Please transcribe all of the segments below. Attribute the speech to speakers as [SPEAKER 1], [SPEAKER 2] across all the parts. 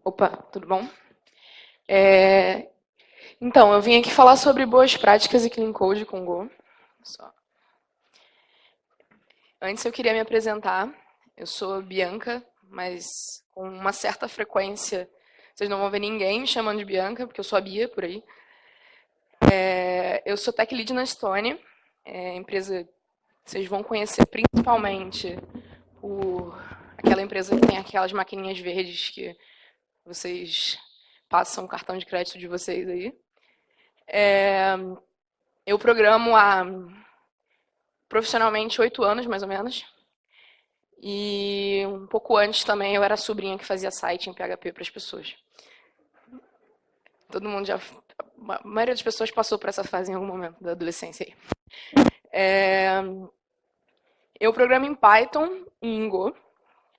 [SPEAKER 1] Opa, tudo bom? Então, eu vim aqui falar sobre boas práticas e clean code com Go. Só. Antes eu queria me apresentar. Eu sou Bianca, mas com uma certa frequência vocês não vão ver ninguém me chamando de Bianca, porque eu sou a Bia por aí. Eu sou tech lead na Stone, empresa que vocês vão conhecer principalmente por aquela empresa que tem aquelas maquininhas verdes que vocês passam o cartão de crédito de vocês aí. Eu programo há profissionalmente 8 anos, mais ou menos. E um pouco antes também eu era a sobrinha que fazia site em PHP para as pessoas. Todo mundo já. A maioria das pessoas passou por essa fase em algum momento da adolescência aí. Eu programo em Python e em Go,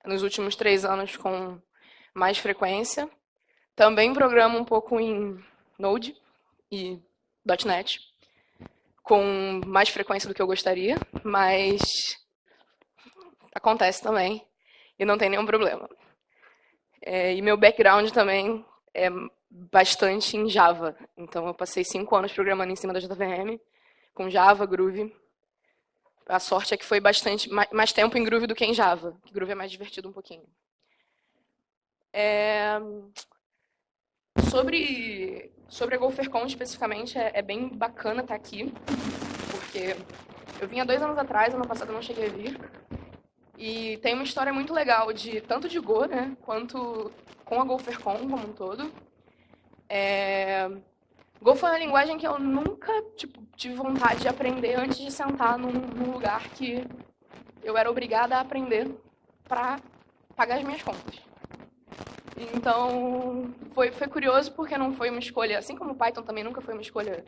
[SPEAKER 1] nos últimos 3 anos com mais frequência. Também programo um pouco em Node e .NET, com mais frequência do que eu gostaria, mas acontece também e não tem nenhum problema. E meu background também é bastante em Java. Então eu passei 5 anos programando em cima da JVM, com Java, Groovy. A sorte é que foi bastante mais tempo em Groovy do que em Java. Groovy é mais divertido um pouquinho. Sobre a GopherCon especificamente, é bem bacana estar aqui, porque eu vim há 2 anos atrás, ano passado eu não cheguei a vir, e tem uma história muito legal de tanto de Go, né, quanto com a GopherCon como um todo. Go foi uma linguagem que eu nunca tive vontade de aprender antes de sentar num lugar que eu era obrigada a aprender para pagar as minhas contas. Então, foi curioso porque não foi uma escolha, assim como o Python também nunca foi uma escolha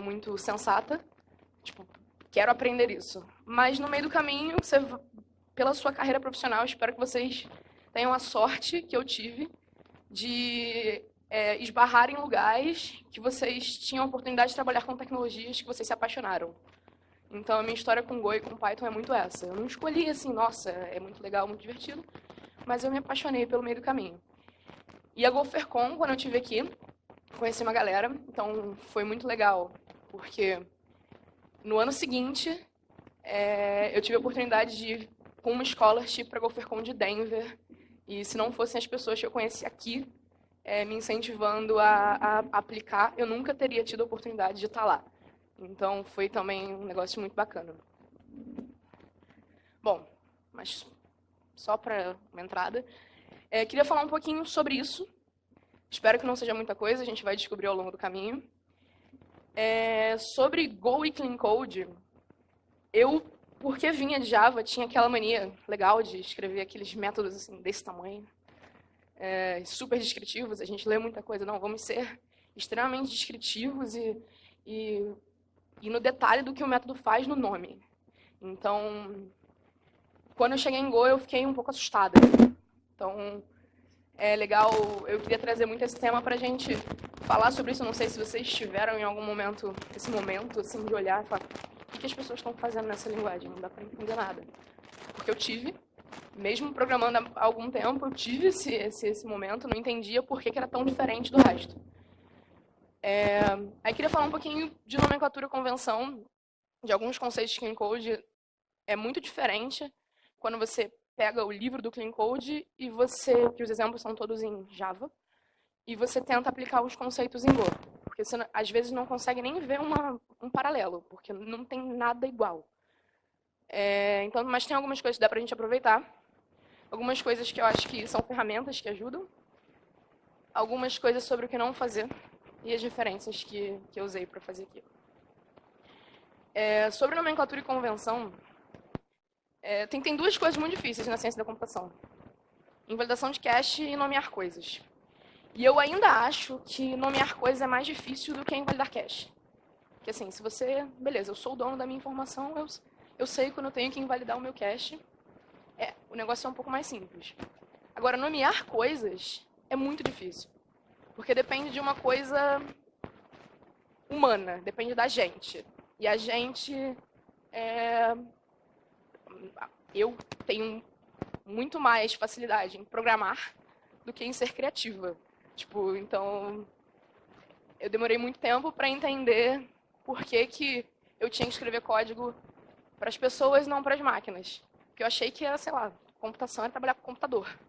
[SPEAKER 1] muito sensata. Tipo, quero aprender isso. Mas no meio do caminho, pela sua carreira profissional, espero que vocês tenham a sorte que eu tive de esbarrar em lugares que vocês tinham a oportunidade de trabalhar com tecnologias que vocês se apaixonaram. Então, a minha história com Go e com Python é muito essa. Eu não escolhi assim, nossa, é muito legal, muito divertido, mas eu me apaixonei pelo meio do caminho. E a GopherCon, quando eu estive aqui, conheci uma galera, então foi muito legal, porque no ano seguinte eu tive a oportunidade de ir com uma scholarship para a GopherCon de Denver, e se não fossem as pessoas que eu conheci aqui me incentivando a aplicar, eu nunca teria tido a oportunidade de estar lá. Então foi também um negócio muito bacana. Bom, mas só para uma entrada, queria falar um pouquinho sobre isso. Espero que não seja muita coisa, a gente vai descobrir ao longo do caminho. Sobre Go e Clean Code, eu, porque vinha de Java, tinha aquela mania legal de escrever aqueles métodos assim, desse tamanho, super descritivos. A gente lê muita coisa, não, vamos ser extremamente descritivos e no detalhe do que o método faz no nome. Então, quando eu cheguei em Go, eu fiquei um pouco assustada. Então, é legal, eu queria trazer muito esse tema pra gente falar sobre isso. Eu não sei se vocês tiveram em algum momento, esse momento, assim, de olhar e falar, o que as pessoas estão fazendo nessa linguagem? Não dá pra entender nada. Porque eu tive, mesmo programando há algum tempo, eu tive esse momento, não entendia por que era tão diferente do resto. Aí queria falar um pouquinho de nomenclatura convenção, de alguns conceitos de Clean Code. É muito diferente quando você pega o livro do Clean Code e que os exemplos são todos em Java, e você tenta aplicar os conceitos em Go. Porque você, às vezes, não consegue nem ver um paralelo, porque não tem nada igual. Então, mas tem algumas coisas que dá pra gente aproveitar. Algumas coisas que eu acho que são ferramentas que ajudam. Algumas coisas sobre o que não fazer. E as diferenças que eu usei para fazer aquilo. Sobre nomenclatura e convenção, tem 2 coisas muito difíceis na ciência da computação. Invalidação de cache e nomear coisas. E eu ainda acho que nomear coisas é mais difícil do que invalidar cache. Porque assim, se você... Beleza, eu sou o dono da minha informação, eu sei quando eu tenho que invalidar o meu cache. O negócio é um pouco mais simples. Agora, nomear coisas é muito difícil. Porque depende de uma coisa humana, depende da gente. E a gente, eu tenho muito mais facilidade em programar do que em ser criativa. Tipo, então, eu demorei muito tempo para entender por que eu tinha que escrever código para as pessoas e não para as máquinas. Porque eu achei que era, sei lá, computação era trabalhar com computador.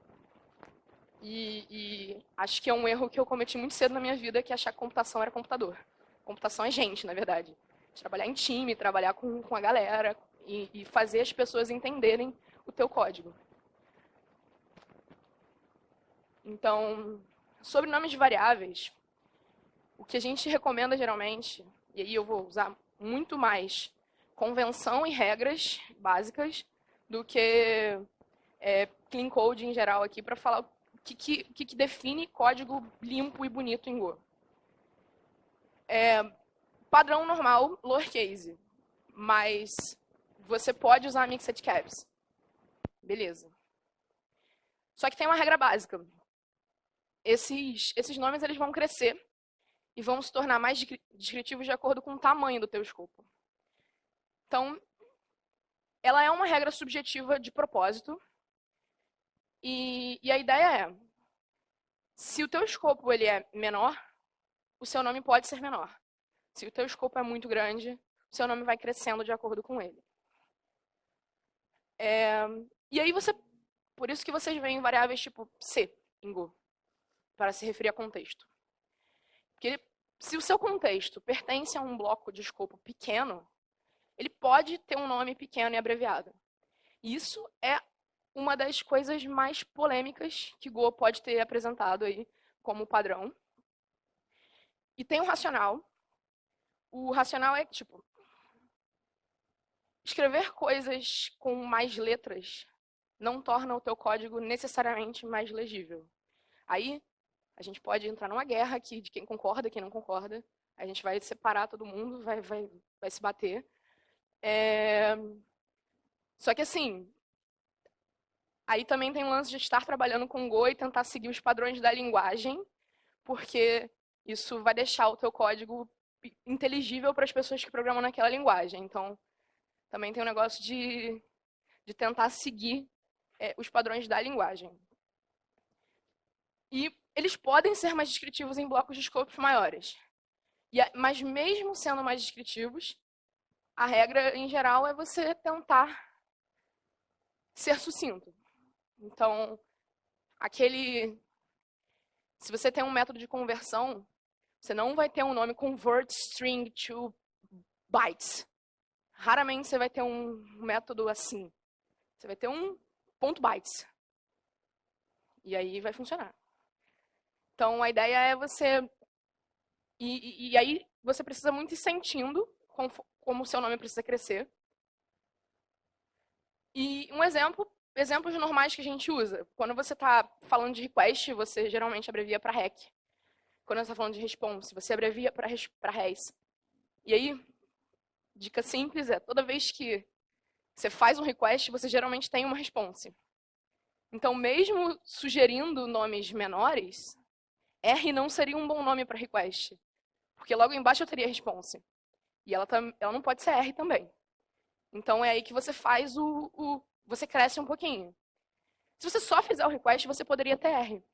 [SPEAKER 1] E acho que é um erro que eu cometi muito cedo na minha vida, que achar que computação era computador. Computação é gente, na verdade. Trabalhar em time, trabalhar com a galera e fazer as pessoas entenderem o teu código. Então, sobre nomes de variáveis, o que a gente recomenda geralmente, e aí eu vou usar muito mais convenção e regras básicas do que clean code em geral aqui para falar o que define código limpo e bonito em Go. Padrão normal, lowercase, mas você pode usar mixed caps. Beleza. Só que tem uma regra básica. Esses nomes eles vão crescer e vão se tornar mais descritivos de acordo com o tamanho do teu escopo. Então, ela é uma regra subjetiva de propósito. E a ideia é, se o teu escopo ele é menor, o seu nome pode ser menor. Se o teu escopo é muito grande, o seu nome vai crescendo de acordo com ele. E aí por isso que vocês veem variáveis tipo C em Go, para se referir a contexto. Porque se o seu contexto pertence a um bloco de escopo pequeno, ele pode ter um nome pequeno e abreviado. Isso é uma das coisas mais polêmicas que Go pode ter apresentado aí como padrão. E tem um racional. O racional é tipo, escrever coisas com mais letras não torna o teu código necessariamente mais legível. Aí a gente pode entrar numa guerra aqui de quem concorda e quem não concorda. A gente vai separar todo mundo, vai se bater. Só que assim, aí também tem o lance de estar trabalhando com Go e tentar seguir os padrões da linguagem, porque isso vai deixar o teu código inteligível para as pessoas que programam naquela linguagem. Então, também tem um negócio de tentar seguir os padrões da linguagem. E eles podem ser mais descritivos em blocos de escopos maiores. Mas mesmo sendo mais descritivos, a regra, em geral, é você tentar ser sucinto. Então, se você tem um método de conversão, você não vai ter um nome convert string to bytes. Raramente você vai ter um método assim. Você vai ter um ponto bytes. E aí vai funcionar. Então, a ideia é você... E aí você precisa muito ir sentindo como o seu nome precisa crescer. E exemplos normais que a gente usa. Quando você está falando de request, você geralmente abrevia para rec. Quando você está falando de response, você abrevia para res. E aí, dica simples é, toda vez que você faz um request, você geralmente tem uma response. Então, mesmo sugerindo nomes menores, R não seria um bom nome para request. Porque logo embaixo eu teria response. E ela não pode ser R também. Então, é aí que você faz você cresce um pouquinho. Se você só fizer o request, você poderia ter R.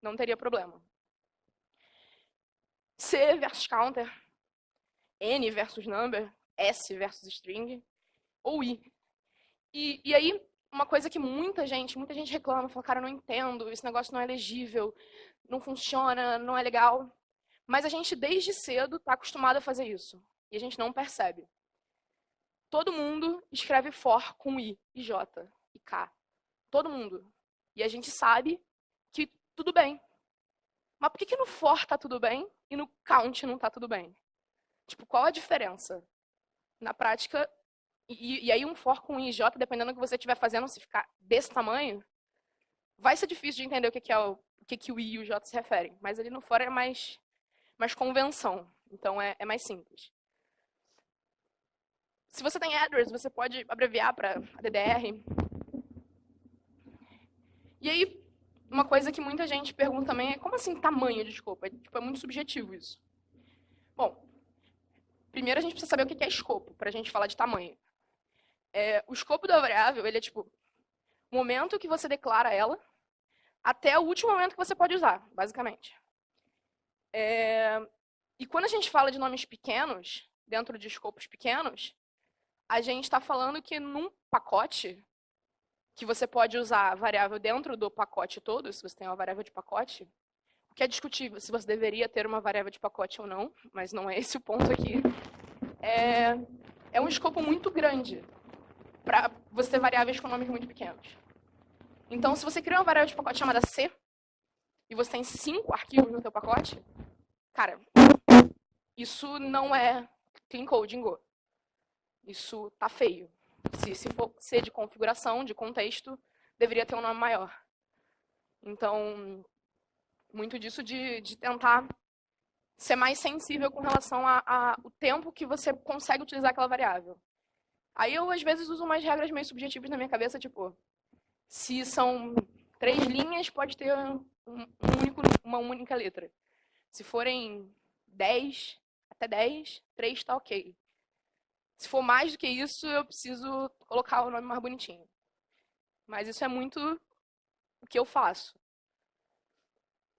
[SPEAKER 1] Não teria problema. C versus counter. N versus number. S versus string. Ou I. E aí, uma coisa que muita gente reclama, fala, cara, eu não entendo, esse negócio não é legível, não funciona, não é legal. Mas a gente, desde cedo, está acostumado a fazer isso. E a gente não percebe. Todo mundo escreve for com I, e J, e K. Todo mundo. E a gente sabe que tudo bem. Mas por que no for tá tudo bem e no count não tá tudo bem? Tipo, qual a diferença? Na prática, e aí um for com I e J, dependendo do que você estiver fazendo, se ficar desse tamanho, vai ser difícil de entender o que o I e o J se referem. Mas ali no for é mais convenção. Então é mais simples. Se você tem address, você pode abreviar para ADDR. E aí, uma coisa que muita gente pergunta também é como assim tamanho de escopo? É muito subjetivo isso. Bom, primeiro a gente precisa saber o que é escopo, para a gente falar de tamanho. O escopo da variável, ele é tipo, o momento que você declara ela, até o último momento que você pode usar, basicamente. E quando a gente fala de nomes pequenos, dentro de escopos pequenos, a gente está falando que num pacote, que você pode usar a variável dentro do pacote todo, se você tem uma variável de pacote, o que é discutível se você deveria ter uma variável de pacote ou não, mas não é esse o ponto aqui. É um escopo muito grande para você ter variáveis com nomes muito pequenos. Então, se você cria uma variável de pacote chamada C, e você tem 5 arquivos no seu pacote, cara, isso não é clean code em Go. Isso tá feio. Se for C de configuração, de contexto, deveria ter um nome maior. Então, muito disso de tentar ser mais sensível com relação ao tempo que você consegue utilizar aquela variável. Aí eu, às vezes, uso umas regras meio subjetivas na minha cabeça, tipo, se são 3 linhas, pode ter uma única letra. Se forem 10, até 10, 3 está ok. Se for mais do que isso, eu preciso colocar o nome mais bonitinho. Mas isso é muito o que eu faço.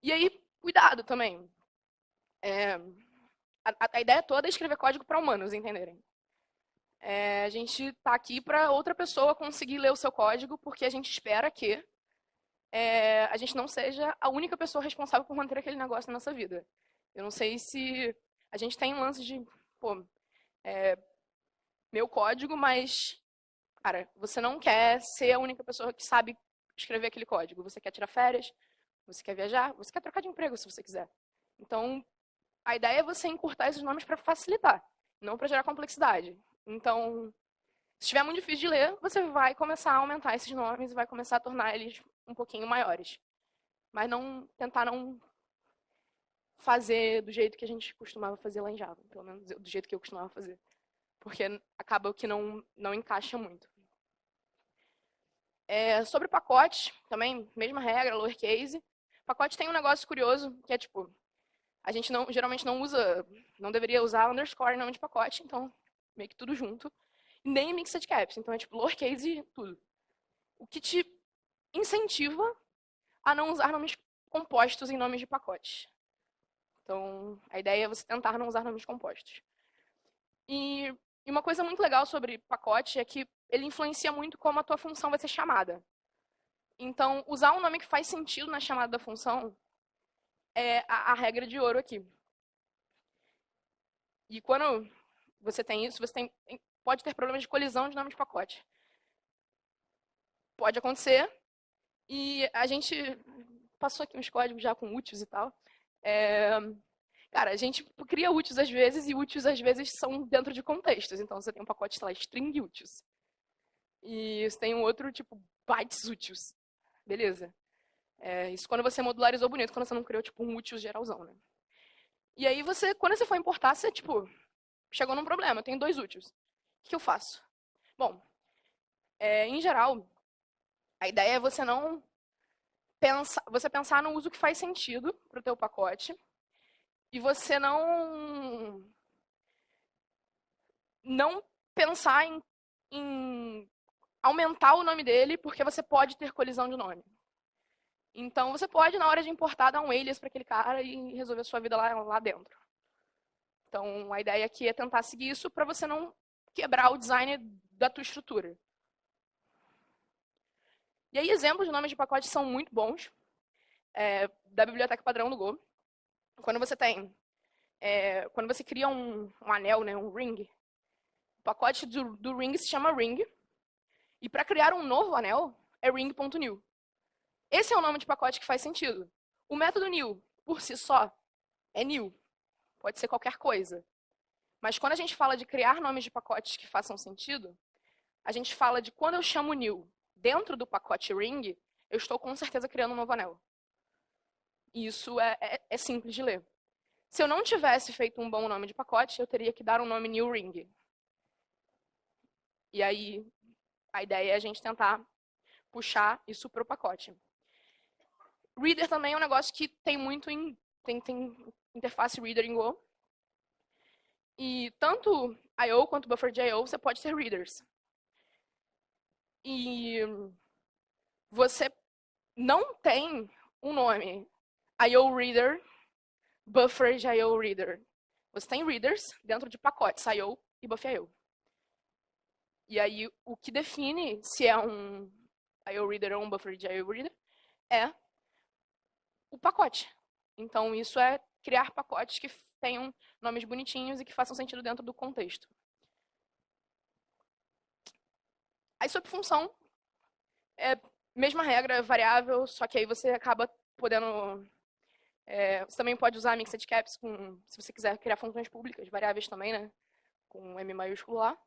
[SPEAKER 1] E aí, cuidado também. A ideia toda é escrever código para humanos entenderem. A gente está aqui para outra pessoa conseguir ler o seu código, porque a gente espera que a gente não seja a única pessoa responsável por manter aquele negócio na nossa vida. Eu não sei se a gente tem um lance de, pô, meu código, mas, cara, você não quer ser a única pessoa que sabe escrever aquele código. Você quer tirar férias, você quer viajar, você quer trocar de emprego se você quiser. Então, a ideia é você encurtar esses nomes para facilitar, não para gerar complexidade. Então, se estiver muito difícil de ler, você vai começar a aumentar esses nomes e vai começar a tornar eles um pouquinho maiores. Mas tentar não fazer do jeito que a gente costumava fazer lá em Java, pelo menos do jeito que eu costumava fazer. Porque acaba que não encaixa muito. Sobre pacote, também, mesma regra, lowercase. Pacote tem um negócio curioso, que é tipo, a gente geralmente não deveria usar underscore em nome de pacote, então meio que tudo junto. E nem mixed caps, então é tipo lowercase tudo. O que te incentiva a não usar nomes compostos em nomes de pacote. Então, a ideia é você tentar não usar nomes compostos. E uma coisa muito legal sobre pacote é que ele influencia muito como a tua função vai ser chamada. Então, usar um nome que faz sentido na chamada da função é a regra de ouro aqui. E quando você tem isso, pode ter problemas de colisão de nome de pacote. Pode acontecer. E a gente passou aqui uns códigos já com úteis e tal. Cara, a gente cria úteis às vezes, e úteis às vezes são dentro de contextos. Então, você tem um pacote, sei lá, string úteis. E você tem um outro, tipo, bytes úteis. Beleza. Isso quando você modularizou bonito, quando você não criou, tipo, um útil geralzão, né? E aí, quando você for importar, você, tipo, chegou num problema. Eu tenho 2 úteis. O que eu faço? Bom, em geral, a ideia é você não você pensar no uso que faz sentido para o teu pacote e você não pensar em aumentar o nome dele, porque você pode ter colisão de nome. Então, você pode, na hora de importar, dar um alias para aquele cara e resolver a sua vida lá dentro. Então, a ideia aqui é tentar seguir isso para você não quebrar o design da tua estrutura. E aí, exemplos de nomes de pacote são muito bons, da biblioteca padrão do Go. Quando você cria um anel, né, um ring, o pacote do ring se chama ring, e para criar um novo anel é ring.new. Esse é o nome de pacote que faz sentido. O método new, por si só, é new. Pode ser qualquer coisa. Mas quando a gente fala de criar nomes de pacotes que façam sentido, a gente fala de quando eu chamo new dentro do pacote ring, eu estou com certeza criando um novo anel. E isso é simples de ler. Se eu não tivesse feito um bom nome de pacote, eu teria que dar um nome new ring. E aí, a ideia é a gente tentar puxar isso para o pacote. Reader também é um negócio que tem muito tem interface reader em Go. E tanto I/O quanto buffer de I/O você pode ter readers. E você não tem um nome I/O reader, buffer de I/O reader. Você tem readers dentro de pacotes I/O e buffer I/O. E aí o que define se é um I/O reader ou um buffer de I/O reader é o pacote. Então isso é criar pacotes que tenham nomes bonitinhos e que façam sentido dentro do contexto. Aí sobre função, é mesma regra, variável, só que aí você acaba podendo... você também pode usar mixed caps se você quiser criar funções públicas, variáveis também, né? Com M maiúsculo lá.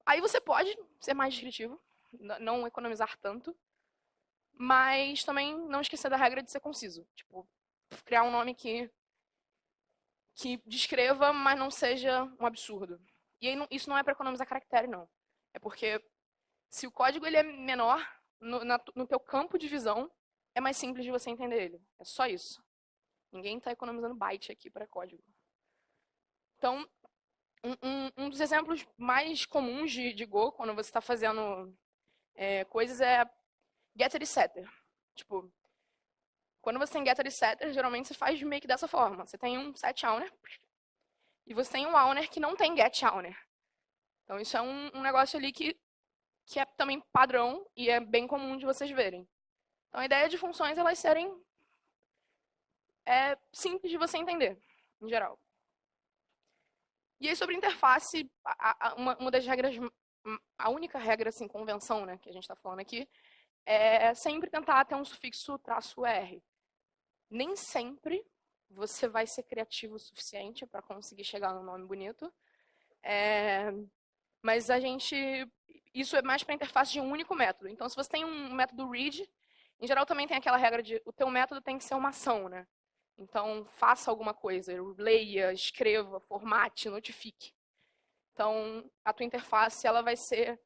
[SPEAKER 1] Aí você pode ser mais descritivo, não economizar tanto, mas também não esquecer da regra de ser conciso. Tipo, criar um nome que descreva, mas não seja um absurdo. E aí, isso não é para economizar caractere, não. É porque se o código ele é menor, no teu campo de visão, é mais simples de você entender ele. É só isso. Ninguém está economizando byte aqui para código. Então, um dos exemplos mais comuns de Go, quando você está fazendo coisas, é getter e setter. Tipo, quando você tem getter e setter, geralmente você faz meio que dessa forma. Você tem um set owner e você tem um owner que não tem get owner. Então, isso é um negócio ali que é também padrão e é bem comum de vocês verem. Então, a ideia de funções, elas serem simples de você entender, em geral. E aí, sobre interface, uma das regras, a única regra, assim, convenção, né, que a gente está falando aqui, é sempre tentar ter um sufixo -r. Nem sempre você vai ser criativo o suficiente para conseguir chegar num nome bonito. Mas isso é mais para interface de um único método. Então, se você tem um método read, em geral também tem aquela regra de o teu método tem que ser uma ação, né? Então, faça alguma coisa, leia, escreva, formate, notifique. Então, a tua interface ela vai ser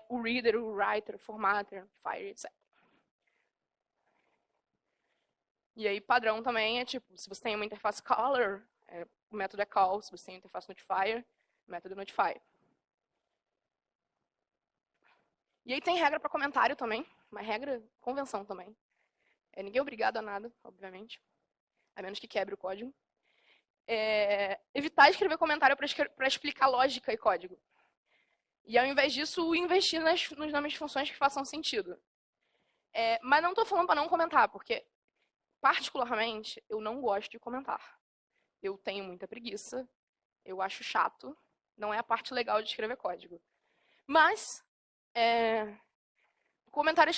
[SPEAKER 1] o reader, o writer, o formatter, fire, etc. E aí, padrão também é tipo, se você tem uma interface caller, o método é call. Se você tem uma interface notifier, o método é notify. E aí tem regra para comentário também, uma regra, convenção também. Ninguém é obrigado a nada, obviamente, a menos que quebre o código. Evitar escrever comentário para explicar lógica e código. E ao invés disso, investir nos nomes de funções que façam sentido. Mas não estou falando para não comentar, porque particularmente eu não gosto de comentar. Eu tenho muita preguiça, eu acho chato, não é a parte legal de escrever código. Mas o comentário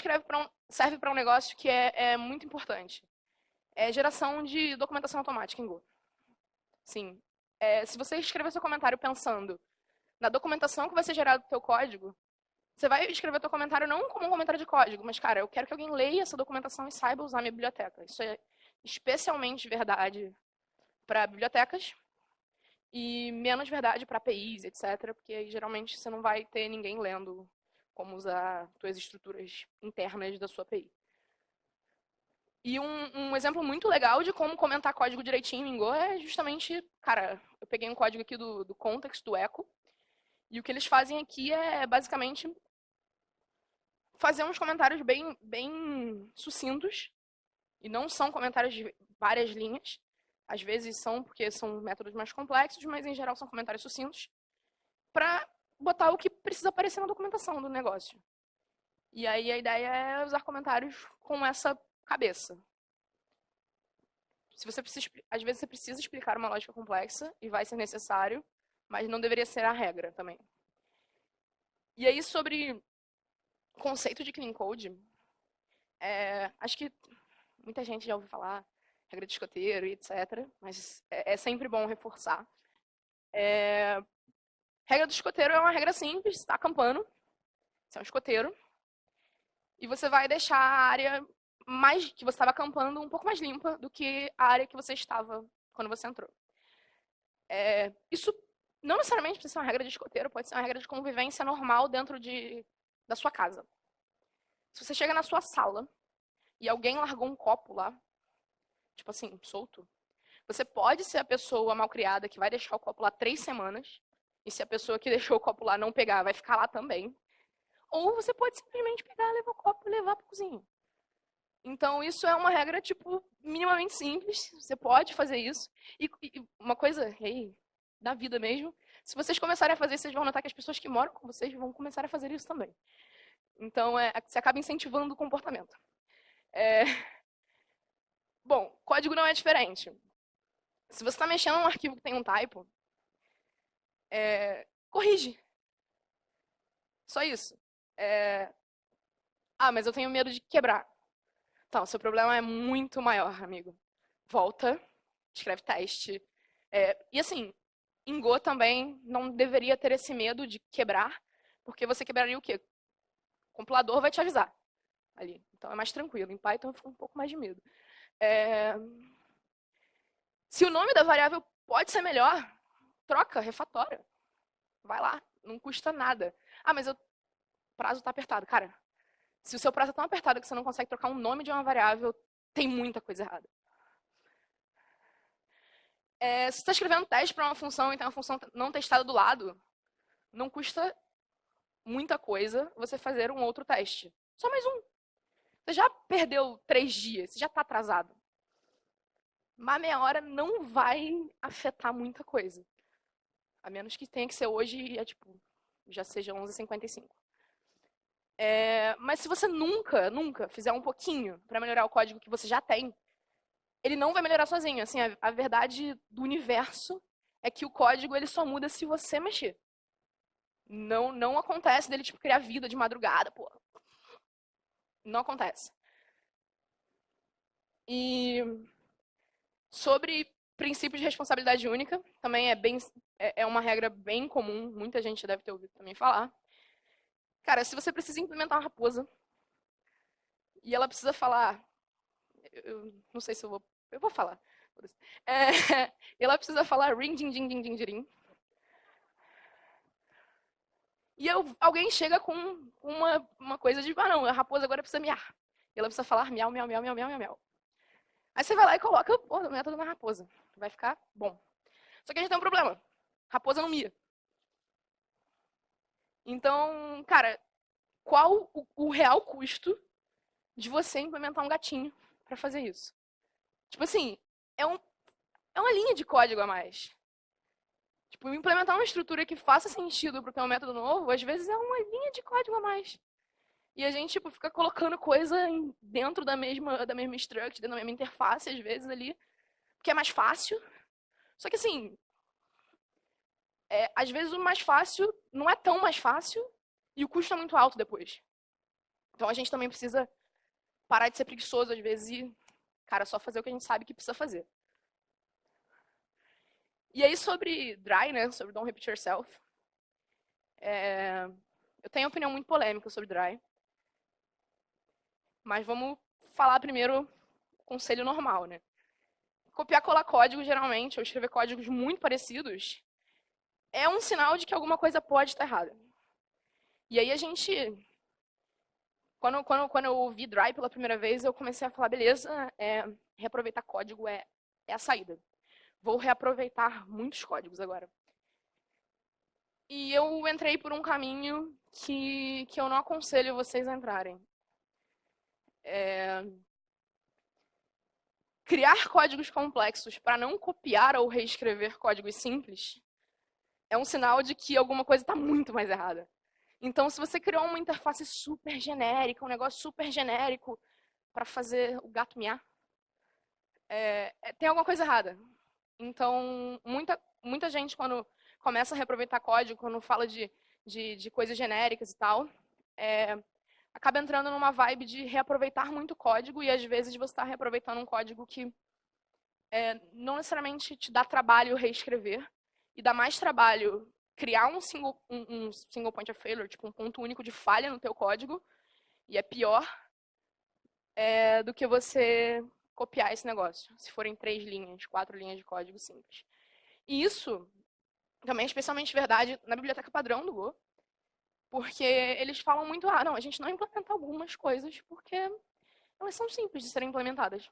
[SPEAKER 1] serve para um negócio que é muito importante. É geração de documentação automática em Go. Sim. Se você escrever seu comentário pensando na documentação que vai ser gerada do teu código, você vai escrever teu comentário não como um comentário de código, mas, cara, eu quero que alguém leia essa documentação e saiba usar a minha biblioteca. Isso é especialmente verdade para bibliotecas e menos verdade para APIs, etc. Porque aí, geralmente você não vai ter ninguém lendo como usar suas estruturas internas da sua API. E um exemplo muito legal de como comentar código direitinho em Go é justamente, cara, eu peguei um código aqui do context, do echo, e o que eles fazem aqui é basicamente fazer uns comentários bem sucintos, e não são comentários de várias linhas. Às vezes são porque são métodos mais complexos, mas em geral são comentários sucintos, para botar o que precisa aparecer na documentação do negócio. E aí a ideia é usar comentários com essa cabeça. Às vezes você precisa explicar uma lógica complexa e vai ser necessário, mas não deveria ser a regra também. E aí sobre conceito de clean code, acho que muita gente já ouviu falar regra de escoteiro e etc, mas é sempre bom reforçar. Regra do escoteiro é uma regra simples, você está acampando, você é um escoteiro, e você vai deixar a área que você estava acampando um pouco mais limpa do que a área que você estava quando você entrou. Isso não necessariamente precisa ser uma regra de escoteiro, pode ser uma regra de convivência normal dentro da sua casa. Se você chega na sua sala e alguém largou um copo lá, tipo assim, solto, Você pode ser a pessoa malcriada que vai deixar o copo lá 3 semanas, e se a pessoa que deixou o copo lá não pegar, vai ficar lá também. Ou você pode simplesmente pegar, levar o copo e levar para a cozinha. Então, isso é uma regra, tipo, minimamente simples. Você pode fazer isso. E uma coisa aí, da vida mesmo, se vocês começarem a fazer isso, vocês vão notar que as pessoas que moram com vocês vão começar a fazer isso também. Então, você acaba incentivando o comportamento. Bom, código não é diferente. Se você está mexendo num arquivo que tem um typo, corrige. Só isso. Mas eu tenho medo de quebrar. Então, seu problema é muito maior, amigo. Volta, escreve teste. E assim, em Go também não deveria ter esse medo de quebrar, porque você quebraria o quê? O compilador vai te avisar ali. Então é mais tranquilo. Em Python eu fico um pouco mais de medo. Se o nome da variável pode ser melhor, troca, refatora. Vai lá, não custa nada. Mas o prazo está apertado. Cara, se o seu prazo é tão apertado que você não consegue trocar um nome de uma variável, tem muita coisa errada. Se você está escrevendo teste para uma função e tem uma função não testada do lado, não custa muita coisa você fazer um outro teste. Só mais um. Você já perdeu 3 dias, você já está atrasado. Mas meia hora não vai afetar muita coisa. A menos que tenha que ser hoje e já seja 11h55. Mas se você nunca fizer um pouquinho para melhorar o código que você já tem, ele não vai melhorar sozinho. Assim, a verdade do universo é que o código ele só muda se você mexer. Não acontece dele criar vida de madrugada, pô. Não acontece. E sobre princípio de responsabilidade única, também é uma regra bem comum, muita gente deve ter ouvido também falar. Cara, se você precisa implementar uma raposa e ela precisa falar, eu não sei se eu vou falar. E ela precisa falar ring, din, din, din, din, din. E alguém chega com uma coisa de, não, a raposa agora precisa miar. E ela precisa falar miau, miau, miau, miau, miau, miau. Aí você vai lá e coloca o método na raposa. Vai ficar bom. Só que a gente tem um problema. Raposa não mia. Então, cara, qual o real custo de você implementar um gatinho para fazer isso? Tipo assim, é uma linha de código a mais. Tipo, implementar uma estrutura que faça sentido para ter um método novo, às vezes é uma linha de código a mais. E a gente, fica colocando coisa dentro da mesma struct, dentro da mesma interface, às vezes, ali, porque é mais fácil. Só que, assim, às vezes o mais fácil não é tão mais fácil e o custo é muito alto depois. Então a gente também precisa parar de ser preguiçoso, às vezes, e, cara, só fazer o que a gente sabe que precisa fazer. E aí, sobre Dry, né, sobre Don't Repeat Yourself, eu tenho opinião muito polêmica sobre Dry. Mas vamos falar primeiro o conselho normal, né? Copiar, colar código, geralmente, ou escrever códigos muito parecidos, é um sinal de que alguma coisa pode estar errada. E aí a gente... Quando eu ouvi Dry pela primeira vez, eu comecei a falar, beleza, reaproveitar código é a saída. Vou reaproveitar muitos códigos agora. E eu entrei por um caminho que eu não aconselho vocês a entrarem. Criar códigos complexos para não copiar ou reescrever códigos simples é um sinal de que alguma coisa está muito mais errada. Então, se você criou uma interface super genérica, um negócio super genérico para fazer o gato miar, tem alguma coisa errada. Então, muita gente, quando começa a reaproveitar código, quando fala de coisas genéricas e tal, acaba entrando numa vibe de reaproveitar muito código e, às vezes, você está reaproveitando um código que não necessariamente te dá trabalho reescrever, e dá mais trabalho criar um single point of failure, tipo um ponto único de falha no teu código, e é pior do que você copiar esse negócio, se forem 3 linhas, 4 linhas de código simples. E isso também é especialmente verdade na biblioteca padrão do Go, porque eles falam muito, não, a gente não implementa algumas coisas porque elas são simples de serem implementadas.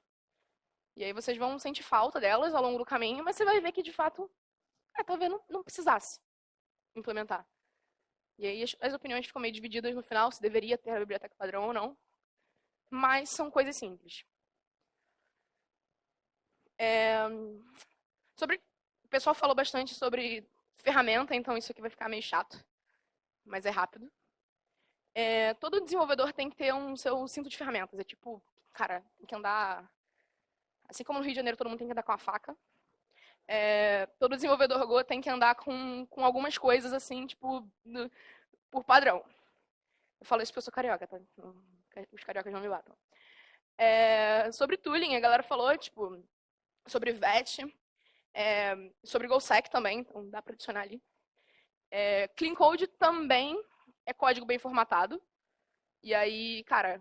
[SPEAKER 1] E aí vocês vão sentir falta delas ao longo do caminho, mas você vai ver que, de fato, talvez não precisasse implementar. E aí as opiniões ficam meio divididas no final, se deveria ter a biblioteca padrão ou não. Mas são coisas simples. O pessoal falou bastante sobre ferramenta, então isso aqui vai ficar meio chato, mas é rápido. Todo desenvolvedor tem que ter um seu cinto de ferramentas. É tipo, cara, tem que andar... Assim como no Rio de Janeiro todo mundo tem que andar com a faca, todo desenvolvedor Go tem que andar com algumas coisas, assim, tipo, por padrão. Eu falo isso porque eu sou carioca, tá? Os cariocas não me batam. Sobre tooling, a galera falou, tipo, sobre VET, sobre GoSec também, então dá pra adicionar ali. Clean Code também é código bem formatado. E aí, cara,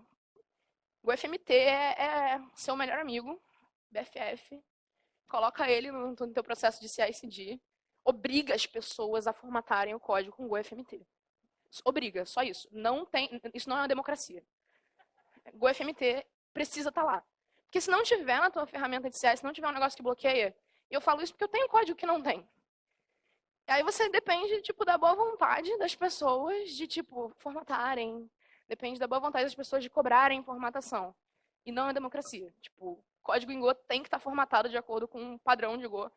[SPEAKER 1] o FMT é seu melhor amigo, BFF. Coloca ele no teu processo de CI/CD. Obriga as pessoas a formatarem o código com o GoFMT. Obriga, só isso. Isso não é uma democracia. GoFMT precisa estar lá. Porque se não tiver na tua ferramenta de CI, se não tiver um negócio que bloqueia, e eu falo isso porque eu tenho código que não tem. E aí você depende, tipo, da boa vontade das pessoas de, tipo, formatarem. Depende da boa vontade das pessoas de cobrarem formatação. E não é democracia. Tipo, código em Go tem que estar formatado de acordo com um padrão de Go.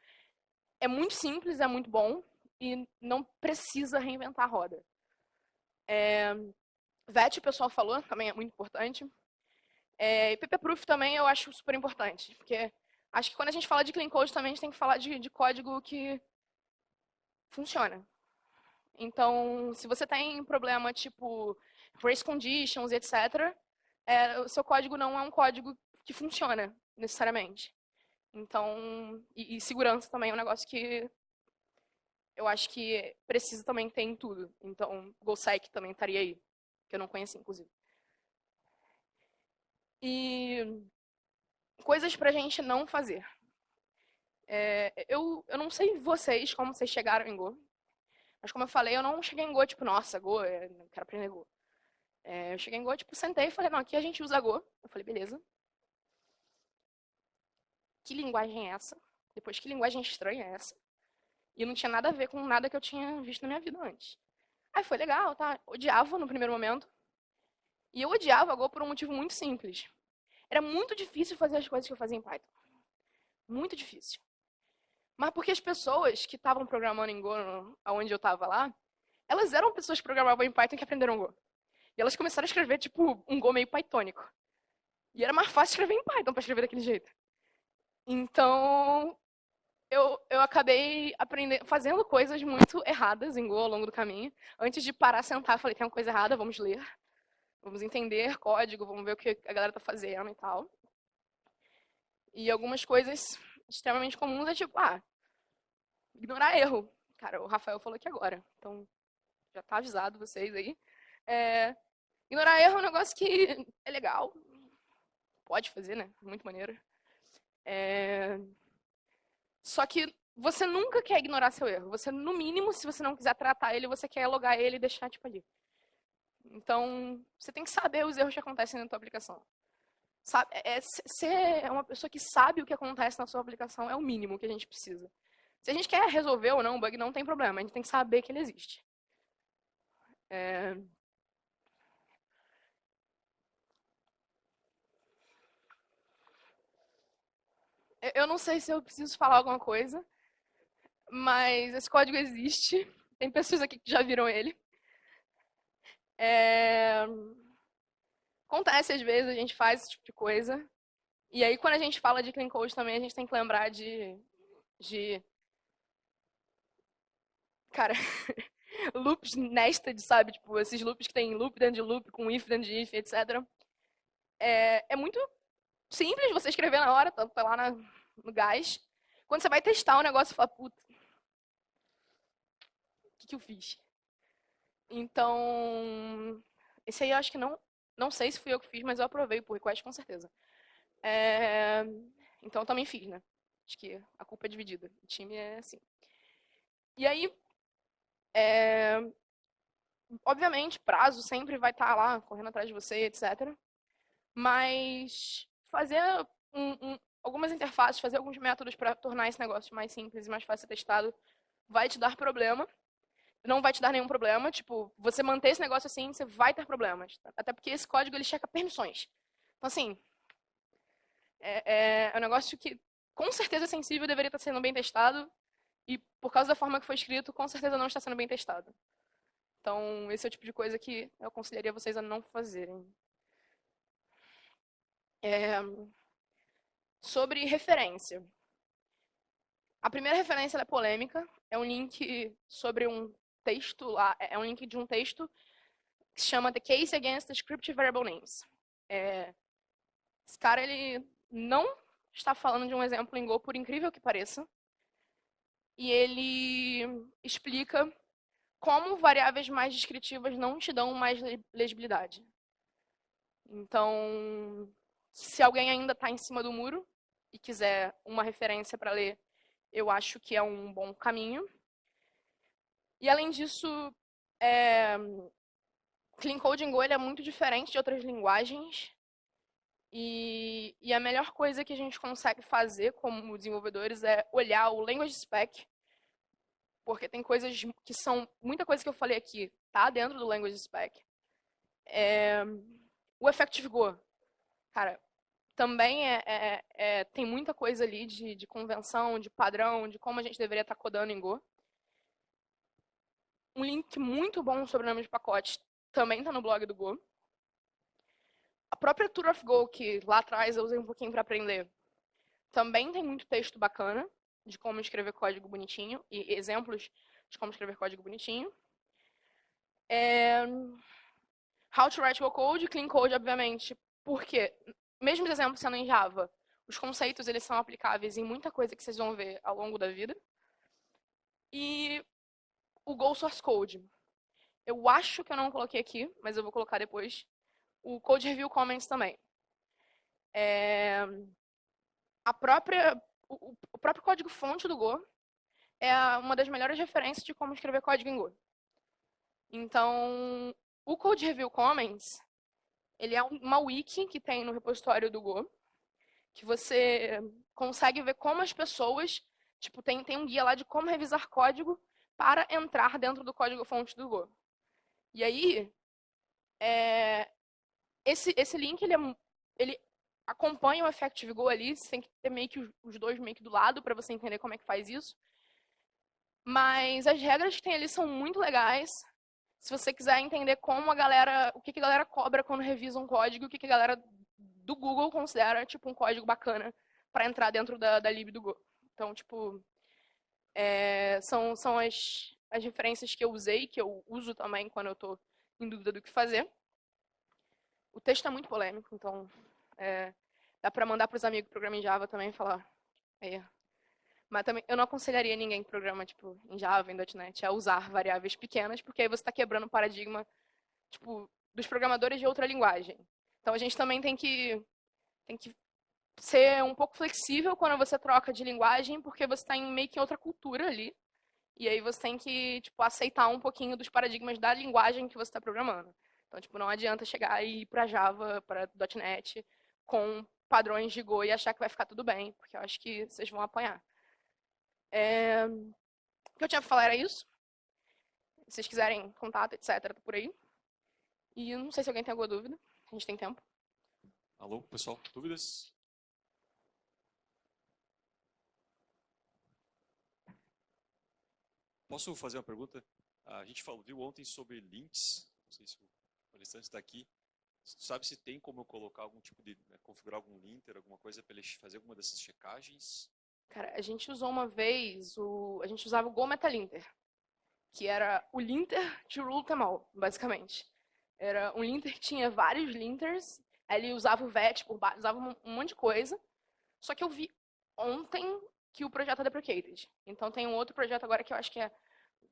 [SPEAKER 1] É muito simples, é muito bom e não precisa reinventar a roda. VET, o pessoal falou, também é muito importante. E PP-Proof também eu acho super importante, porque acho que quando a gente fala de clean code também a gente tem que falar de código que funciona. Então, se você tem problema tipo race conditions, etc., o seu código não é um código que funciona necessariamente. Então, e segurança também é um negócio que eu acho que precisa também ter em tudo. Então, GoSec também estaria aí, que eu não conheci, inclusive. E coisas pra gente não fazer. Eu não sei vocês, como vocês chegaram em Go. Mas como eu falei, eu não cheguei em Go, tipo, nossa, Go, eu quero aprender Go. Eu cheguei em Go, tipo, sentei e falei, não, aqui a gente usa Go. Eu falei, beleza. Que linguagem é essa? Depois, que linguagem estranha é essa? E não tinha nada a ver com nada que eu tinha visto na minha vida antes. Aí foi legal, tá? Odiava no primeiro momento. E eu odiava Go por um motivo muito simples. Era muito difícil fazer as coisas que eu fazia em Python. Muito difícil. Mas porque as pessoas que estavam programando em Go, onde eu estava lá, elas eram pessoas que programavam em Python que aprenderam Go. E elas começaram a escrever, tipo, um Go meio pythônico. E era mais fácil escrever em Python para escrever daquele jeito. Então, eu acabei fazendo coisas muito erradas em Go ao longo do caminho. Antes de parar, sentar, falei, tem uma coisa errada, vamos ler. Vamos entender código, vamos ver o que a galera tá fazendo e tal. E algumas coisas extremamente comuns é tipo, ignorar erro. Cara, o Rafael falou aqui agora. Então, já tá avisado vocês aí. Ignorar erro é um negócio que é legal. Pode fazer, né? Muito maneiro. Só que você nunca quer ignorar seu erro. Você, no mínimo, se você não quiser tratar ele, você quer logar ele e deixar, tipo, ali. Então, você tem que saber os erros que acontecem na tua aplicação. Ser uma pessoa que sabe o que acontece na sua aplicação é o mínimo que a gente precisa. Se a gente quer resolver ou não um bug, não tem problema. A gente tem que saber que ele existe. Eu não sei se eu preciso falar alguma coisa, mas esse código existe. Tem pessoas aqui que já viram ele. Acontece às vezes, a gente faz esse tipo de coisa. E aí, quando a gente fala de clean code também, a gente tem que lembrar de cara, loops nested, sabe? Tipo, esses loops que tem loop dentro de loop, com if dentro de if, etc. É muito simples você escrever na hora, tá lá no gás. Quando você vai testar o negócio, você fala, puta, o que eu fiz? Então, esse aí eu acho que não sei se fui eu que fiz, mas eu aprovei por request com certeza. Então, eu também fiz, né? Acho que a culpa é dividida. O time é assim. E aí, obviamente, prazo sempre vai estar lá, correndo atrás de você, etc. Mas fazer algumas interfaces, fazer alguns métodos para tornar esse negócio mais simples e mais fácil de ser testado, vai te dar problema. Não vai te dar nenhum problema. Tipo, você manter esse negócio assim, você vai ter problemas. Até porque esse código, ele checa permissões. Então, assim, é um negócio que, com certeza, é sensível, deveria estar sendo bem testado. E, por causa da forma que foi escrito, com certeza não está sendo bem testado. Então, esse é o tipo de coisa que eu aconselharia vocês a não fazerem. Sobre referência. A primeira referência é polêmica. É um link sobre um texto lá. É um link de um texto que se chama The Case Against Descriptive Variable Names. Esse cara, ele não está falando de um exemplo em Go, por incrível que pareça. E ele explica como variáveis mais descritivas não te dão mais legibilidade. Então, se alguém ainda está em cima do muro e quiser uma referência para ler, eu acho que é um bom caminho. E, além disso, Clean Code em Go ele é muito diferente de outras linguagens. E a melhor coisa que a gente consegue fazer como desenvolvedores é olhar o language spec, porque tem coisas que são... Muita coisa que eu falei aqui tá dentro do language spec. O Effective Go, cara, também tem muita coisa ali de convenção, de padrão, de como a gente deveria estar codando em Go. Um link muito bom sobre o nome de pacotes também está no blog do Go. A própria Tour of Go, que lá atrás eu usei um pouquinho para aprender, também tem muito texto bacana de como escrever código bonitinho e exemplos de como escrever código bonitinho. How to Write Go Code, Clean Code, obviamente, porque, mesmo os exemplos sendo em Java, os conceitos eles são aplicáveis em muita coisa que vocês vão ver ao longo da vida. E o Go Source Code. Eu acho que eu não coloquei aqui, mas eu vou colocar depois. O Code Review Comments também. O próprio código-fonte do Go é uma das melhores referências de como escrever código em Go. Então, o Code Review Comments, ele é uma wiki que tem no repositório do Go, que você consegue ver como as pessoas, tipo, tem um guia lá de como revisar código para entrar dentro do código-fonte do Go. E aí, esse link, ele acompanha o Effective Go ali, você tem que ter meio que os dois meio que do lado para você entender como é que faz isso. Mas as regras que tem ali são muito legais. Se você quiser entender como o que a galera cobra quando revisa um código, o que a galera do Google considera, tipo, um código bacana para entrar dentro da lib do Go. Então, tipo, são as referências que eu usei, que eu uso também quando eu tô em dúvida do que fazer. O texto é muito polêmico, então dá para mandar para os amigos que programam em Java também e falar. Mas também eu não aconselharia ninguém que programa tipo, em Java, em .NET, a usar variáveis pequenas, porque aí você está quebrando o paradigma tipo, dos programadores de outra linguagem. Então a gente também tem que ser um pouco flexível quando você troca de linguagem, porque você está meio que em outra cultura ali. E aí você tem que tipo, aceitar um pouquinho dos paradigmas da linguagem que você está programando. Então, tipo, não adianta chegar e ir para Java, para .NET, com padrões de Go e achar que vai ficar tudo bem, porque eu acho que vocês vão apanhar. O que eu tinha para falar era isso. Se vocês quiserem contato, etc., tá por aí. E eu não sei se alguém tem alguma dúvida. A gente tem tempo.
[SPEAKER 2] Alô, pessoal, dúvidas? Posso fazer uma pergunta? A gente viu ontem sobre links, não sei se o palestrante está aqui. Tu sabe se tem como eu colocar algum tipo de, configurar algum linter, alguma coisa para ele fazer alguma dessas checagens?
[SPEAKER 1] Cara, a gente usou uma vez, a gente usava o Go Meta Linter, que era o linter de rule them all, basicamente. Era um linter que tinha vários linters, aí ele usava o vet por baixo, usava um monte de coisa. Só que eu vi ontem que o projeto é deprecated. Então tem um outro projeto agora que eu acho que é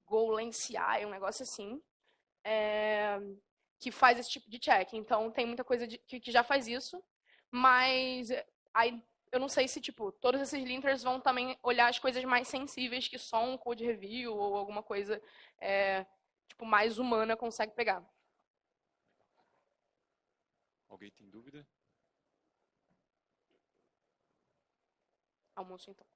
[SPEAKER 1] GoLang CI, um negócio assim, que faz esse tipo de check. Então tem muita coisa que já faz isso, mas aí eu não sei se tipo todos esses linters vão também olhar as coisas mais sensíveis que só um code review ou alguma coisa tipo mais humana consegue pegar.
[SPEAKER 2] Alguém tem dúvida?
[SPEAKER 1] Almoço, então.